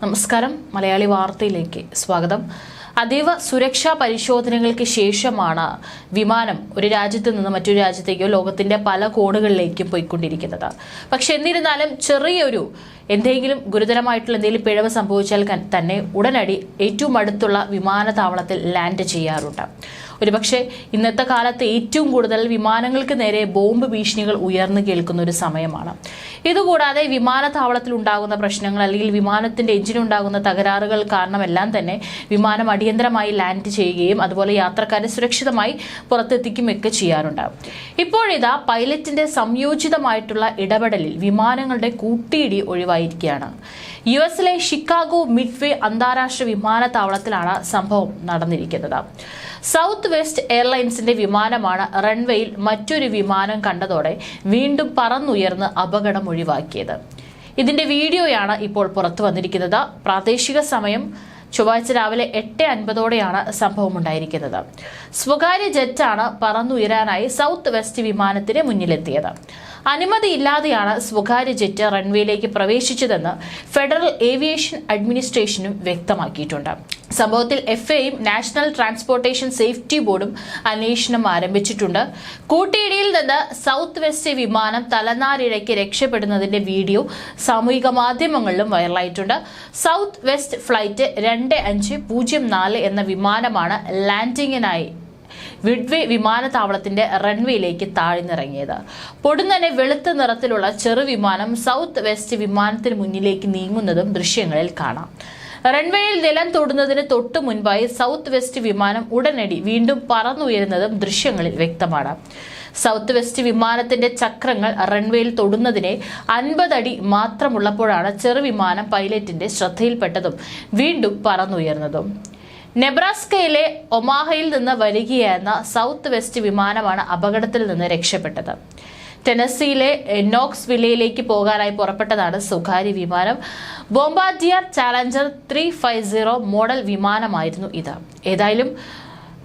നമസ്കാരം മലയാളി വാർത്തയിലേക്ക് സ്വാഗതം. അതീവ സുരക്ഷാ പരിശോധനകൾക്ക് ശേഷമാണ് വിമാനം ഒരു രാജ്യത്ത് നിന്ന് മറ്റൊരു രാജ്യത്തേക്കോ ലോകത്തിന്റെ പല കോണുകളിലേക്കും പോയിക്കൊണ്ടിരിക്കുന്നത്. പക്ഷെ എന്നിരുന്നാലും ചെറിയൊരു എന്തെങ്കിലും ഗുരുതരമായിട്ടുള്ള എന്തെങ്കിലും പിഴവ് സംഭവിച്ചാൽ തന്നെ ഉടനടി ഏറ്റവും അടുത്തുള്ള വിമാനത്താവളത്തിൽ ലാൻഡ് ചെയ്യാറുണ്ട്. ഒരുപക്ഷെ ഇന്നത്തെ കാലത്ത് ഏറ്റവും കൂടുതൽ വിമാനങ്ങൾക്ക് നേരെ ബോംബ് ഭീഷണികൾ ഉയർന്നു കേൾക്കുന്ന ഒരു സമയമാണ്. ഇതുകൂടാതെ വിമാനത്താവളത്തിൽ ഉണ്ടാകുന്ന പ്രശ്നങ്ങൾ അല്ലെങ്കിൽ വിമാനത്തിന്റെ എഞ്ചിനുണ്ടാകുന്ന തകരാറുകൾ കാരണമെല്ലാം തന്നെ വിമാനം അടിയന്തരമായി ലാൻഡ് ചെയ്യുകയും അതുപോലെ യാത്രക്കാരെ സുരക്ഷിതമായി പുറത്തെത്തിക്കുകയൊക്കെ ചെയ്യാറുണ്ട്. ഇപ്പോഴിതാ പൈലറ്റിന്റെ സംയോജിതമായിട്ടുള്ള ഇടപെടലിൽ വിമാനങ്ങളുടെ കൂട്ടിയിടി ഒഴിവായിരിക്കുകയാണ്. യുഎസിലെ ഷിക്കാഗോ മിഡ്വേ അന്താരാഷ്ട്ര വിമാനത്താവളത്തിലാണ് സംഭവം നടന്നിരിക്കുന്നത്. സൗത്ത് വെസ്റ്റ് എയർലൈൻസിന്റെ വിമാനമാണ് റൺവേയിൽ മറ്റൊരു വിമാനം കണ്ടതോടെ വീണ്ടും പറന്നുയർന്ന് അപകടം ഒഴിവാക്കിയത്. ഇതിന്റെ വീഡിയോയാണ് ഇപ്പോൾ പുറത്തു വന്നിരിക്കുന്നത്. പ്രാദേശിക സമയം ചൊവ്വാഴ്ച രാവിലെ 8:50ഓടെയാണ് സംഭവം ഉണ്ടായിരിക്കുന്നത്. സ്വകാര്യ ജെറ്റാണ് പറന്നുയരാനായി സൗത്ത് വെസ്റ്റ് വിമാനത്തിന് മുന്നിലെത്തിയത്. അനുമതിയില്ലാതെയാണ് സ്വകാര്യ ജെറ്റ് റൺവേയിലേക്ക് പ്രവേശിച്ചതെന്ന് ഫെഡറൽ ഏവിയേഷൻ അഡ്മിനിസ്ട്രേഷനും വ്യക്തമാക്കിയിട്ടുണ്ട്. സംഭവത്തിൽ FAAയും നാഷണൽ ട്രാൻസ്പോർട്ടേഷൻ സേഫ്റ്റി ബോർഡും അന്വേഷണം ആരംഭിച്ചിട്ടുണ്ട്. കൂട്ടിയിടിയിൽ നിന്ന് സൗത്ത് വെസ്റ്റ് വിമാനം തലനാരിഴയ്ക്ക് രക്ഷപ്പെടുന്നതിന്റെ വീഡിയോ സാമൂഹിക മാധ്യമങ്ങളിലും വൈറലായിട്ടുണ്ട്. സൗത്ത് വെസ്റ്റ് ഫ്ലൈറ്റ് 2504 എന്ന വിമാനമാണ് ലാൻഡിങ്ങിനായി മിഡ്വേ വിമാനത്താവളത്തിന്റെ റൺവേയിലേക്ക് താഴ്ന്നിറങ്ങിയത്. പൊടുന്നനെ വെളുത്ത നിറത്തിലുള്ള ചെറുവിമാനം സൗത്ത് വെസ്റ്റ് വിമാനത്തിന് മുന്നിലേക്ക് നീങ്ങുന്നതും ദൃശ്യങ്ങളിൽ കാണാം. റൺവേയിൽ നിലം തൊടുന്നതിന് തൊട്ടു മുൻപായി സൗത്ത് വെസ്റ്റ് വിമാനം ഉടനടി വീണ്ടും പറന്നുയരുന്നതും ദൃശ്യങ്ങളിൽ വ്യക്തമാണ്. സൗത്ത് വെസ്റ്റ് വിമാനത്തിന്റെ ചക്രങ്ങൾ റൺവേയിൽ തൊടുന്നതിനെ 50 അടി മാത്രമുള്ളപ്പോഴാണ് ചെറുവിമാനം പൈലറ്റിന്റെ ശ്രദ്ധയിൽപ്പെട്ടതും വീണ്ടും പറന്നുയർന്നതും. നെബ്രാസ്കയിലെ ഒമാഹയിൽ നിന്ന് വരികയായിരുന്ന സൗത്ത് വെസ്റ്റ് വിമാനമാണ് അപകടത്തിൽ നിന്ന് രക്ഷപ്പെട്ടത്. ടെനസിയിലെ നോക്സ്വില്ലയിലേക്ക് പോകാനായി പുറപ്പെട്ടതാണ് സ്വകാര്യ വിമാനം. ബോംബാർഡിയർ ചാലഞ്ചർ 350 മോഡൽ വിമാനമായിരുന്നു ഇത്. ഏതായാലും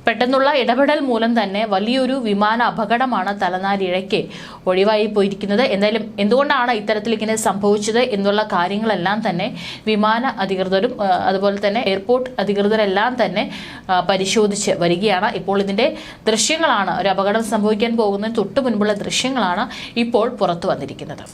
പെട്ടെന്നുള്ള ഇടപെടൽ മൂലം തന്നെ വലിയൊരു വിമാന അപകടമാണ് തലനാരിഴയ്ക്ക് ഒഴിവായി പോയിരിക്കുന്നത്. എന്തായാലും എന്തുകൊണ്ടാണ് ഇത്തരത്തിൽ ഇങ്ങനെ സംഭവിച്ചത് എന്നുള്ള കാര്യങ്ങളെല്ലാം തന്നെ വിമാന അധികൃതരും അതുപോലെ തന്നെ എയർപോർട്ട് അധികൃതരെല്ലാം തന്നെ പരിശോധിച്ച് വരികയാണ്. ഇപ്പോൾ ഇതിന്റെ ദൃശ്യങ്ങളാണ്, ഒരു അപകടം സംഭവിക്കാൻ പോകുന്നതിന് തൊട്ടു മുൻപുള്ള ദൃശ്യങ്ങളാണ് ഇപ്പോൾ പുറത്തു വന്നിരിക്കുന്നത്.